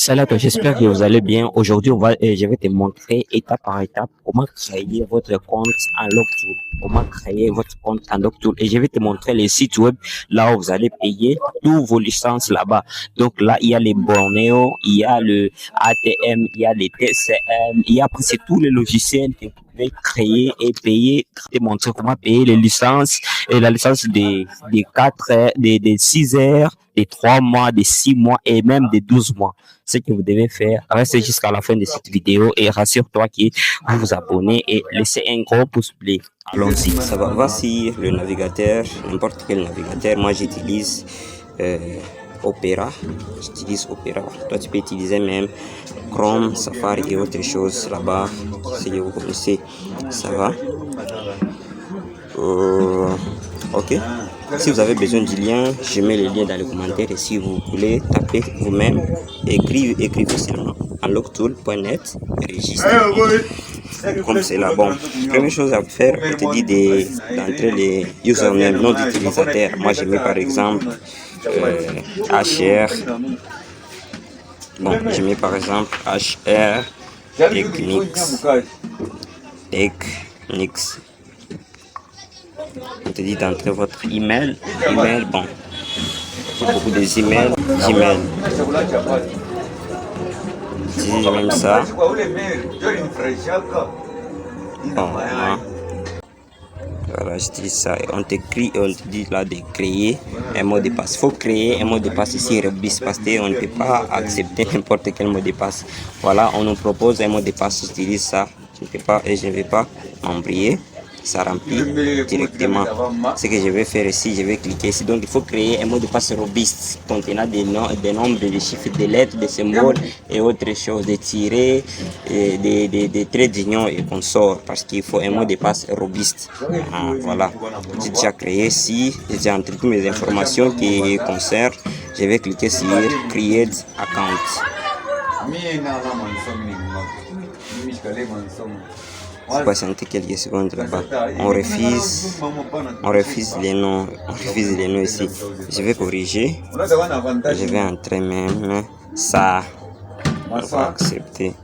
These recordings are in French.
Salut à toi, j'espère que vous allez bien. Aujourd'hui, je vais te montrer étape par étape comment créer votre compte en Locktool. Comment créer votre compte en Locktool. Et je vais te montrer les sites web là où vous allez payer tous vos licences là-bas. Donc là, il y a les Borneo, il y a le ATM, il y a les TCM, il y a presque tous les logiciels que vous pouvez créer et payer. Je vais te montrer comment payer les licences et la licence des 4 heures, des 6 heures, des 3 mois, des 6 mois et même des 12 mois. Ce que vous devez faire, restez jusqu'à la fin de cette vidéo et rassure-toi que vous vous abonnez et laissez un gros pouce bleu. Allons-y. Ça va. Voici le navigateur, n'importe quel navigateur. Moi, j'utilise Opera. J'utilise Opera. Toi, tu peux utiliser même Chrome, Safari et autre chose là-bas. Si vous connaissez, ça va. Ok. Si vous avez besoin du lien, je mets le lien dans les commentaires. Et si vous voulez taper vous-même, écrivez seulement unlocktool.net, registre. Comme c'est là, bon, première chose à faire, on te dit d'entrer les usernames, nom d'utilisateur. Moi, je mets par exemple HR. Bon, je mets par exemple HR Technics. On te dit d'entrer votre email. Bon, beaucoup de emails. Gmail. J'utilise même ça. Bon, voilà, j'utilise ça. Et on te dit là de créer un mot de passe. Il faut créer un mot de passe ici robuste parce qu'on ne peut pas accepter n'importe quel mot de passe. Voilà, on nous propose un mot de passe. J'utilise ça. Je ne peux pas et je ne vais pas m'embrouiller. Ça remplit directement. Ce que je vais faire ici, je vais cliquer ici. Donc il faut créer un mot de passe robuste contenant des nombres, des chiffres, des lettres, des symboles et autres choses, des tirets, des traits d'union et consorts, parce qu'il faut un mot de passe robuste. Voilà, j'ai déjà créé ici, j'ai déjà entré toutes mes informations qui concernent. Je vais cliquer sur Create Account. Vous patientez quelques secondes là-bas. On refuse les noms ici. Je vais corriger. Je vais entrer même ça. On va accepter.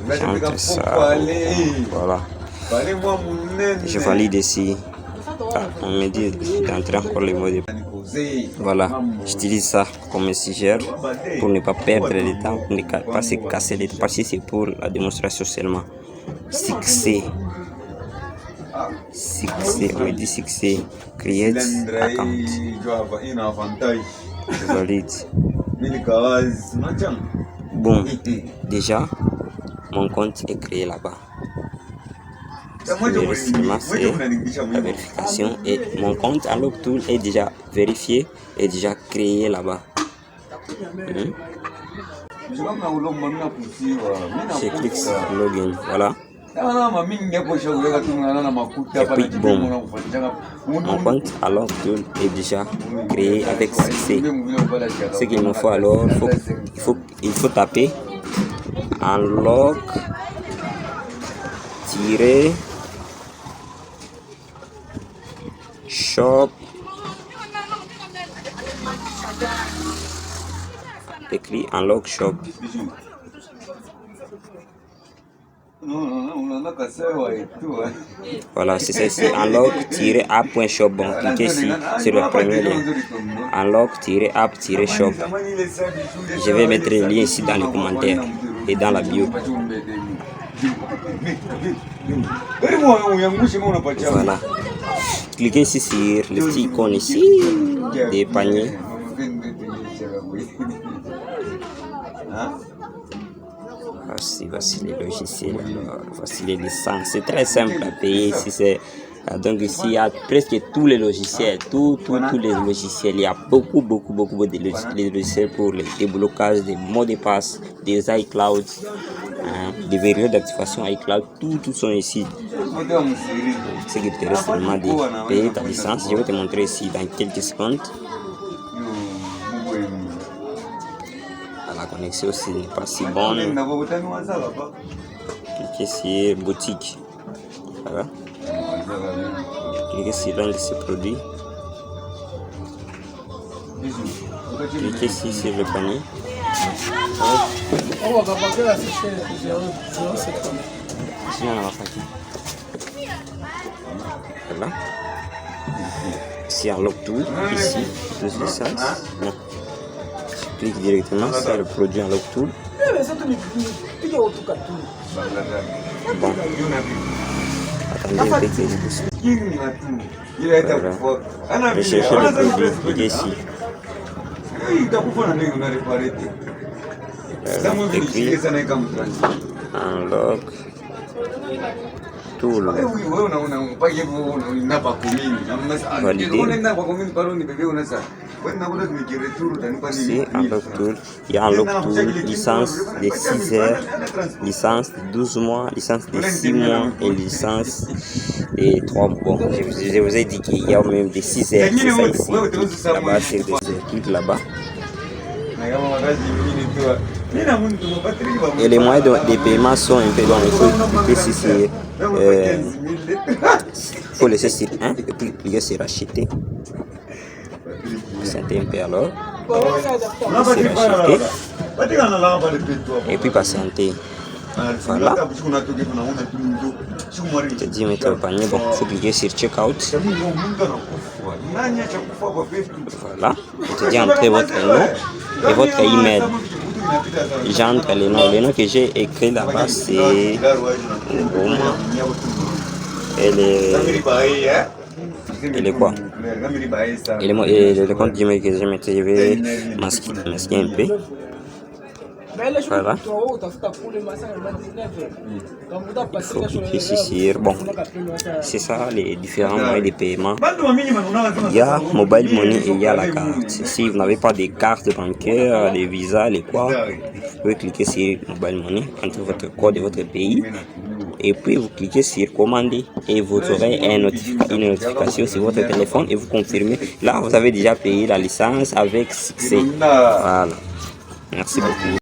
J'entre ça. Voilà. Je valide ici. On me dit d'entrer encore les mots de passe. Voilà, j'utilise ça comme messenger pour ne pas perdre le temps, pour ne pas se casser les temps, parce que c'est pour la démonstration seulement. Succès, on me dit succès, create account. Je valide. Bon, déjà, mon compte est créé là-bas. Le reste, c'est la vérification et mon compte en Locktool est déjà vérifié et déjà créé là-bas. Je clique sur login, voilà. Et puis bon, mon compte à Locktool est déjà créé avec succès. Ce qu'il me faut alors, il faut taper unlock shop, écrit unlock shop. Voilà, c'est ça ici, unlock-app.shop. Bon, cliquez ici sur le premier lien, unlock-app-shop. Je vais mettre le lien ici dans les commentaires et dans la bio. Voilà, cliquez ici sur le petit icône ici des paniers. Voici les logiciels, alors, voici les licences. C'est très simple à payer ici. Donc ici il y a presque tous les logiciels, tous les logiciels. Il y a beaucoup de logiciels pour le déblocage des mots de passe, des iCloud, des verrouilles d'activation iCloud, tout sont ici. Ce qui te reste seulement de payer ta licence. Je vais te montrer ici dans quelques secondes. La connexion aussi n'est pas si bonne. Cliquez sur boutique. Voilà. Cliquez sur l'un de ces produits. Cliquez ici sur le panier. Ici, on a la panier. Voilà. Ici, Unlock Tool. Ici, plus licence. Non. Je clique directement sur le produit Unlock Tool. Bon. Attendez, avec les doucement. Voilà. Je cherche le produit. Il est ici. Écrit Unlock Tool. Validé. Ici, Unlock Tool. Il y a Unlock Tool, licence de 6 heures, licence de 12 mois, licence de 6 mois et licence de 3 mois. Bon, je vous ai dit qu'il y a même des 6 heures, c'est ça ici. Là-bas, c'est des circuits là-bas. Et les moyens de paiement sont un peu dans il faut cliquer sur il faut laisser sur 1 et puis cliquer sur acheter. Patienter un peu alors. C'est acheter. Et puis patienter. Voilà. Je te dis mettre le panier. Bon, il faut cliquer sur checkout. Voilà. Je te dis entrer votre nom et votre email. J'entre les noms. Les noms que j'ai écrit là-bas, c'est elle est quoi? Et le compte d'email que j'ai mis, je vais masquer un peu. Voilà. Il faut cliquer ici sur bon. C'est ça les différents moyens de paiement. Il y a Mobile Money et il y a la carte. Si vous n'avez pas de carte bancaire, de visa, les quoi, vous pouvez cliquer sur Mobile Money, entrez votre code de votre pays. Et puis vous cliquez sur commander et vous aurez une notification sur votre téléphone et vous confirmez. Là, vous avez déjà payé la licence avec succès. Voilà. Merci beaucoup.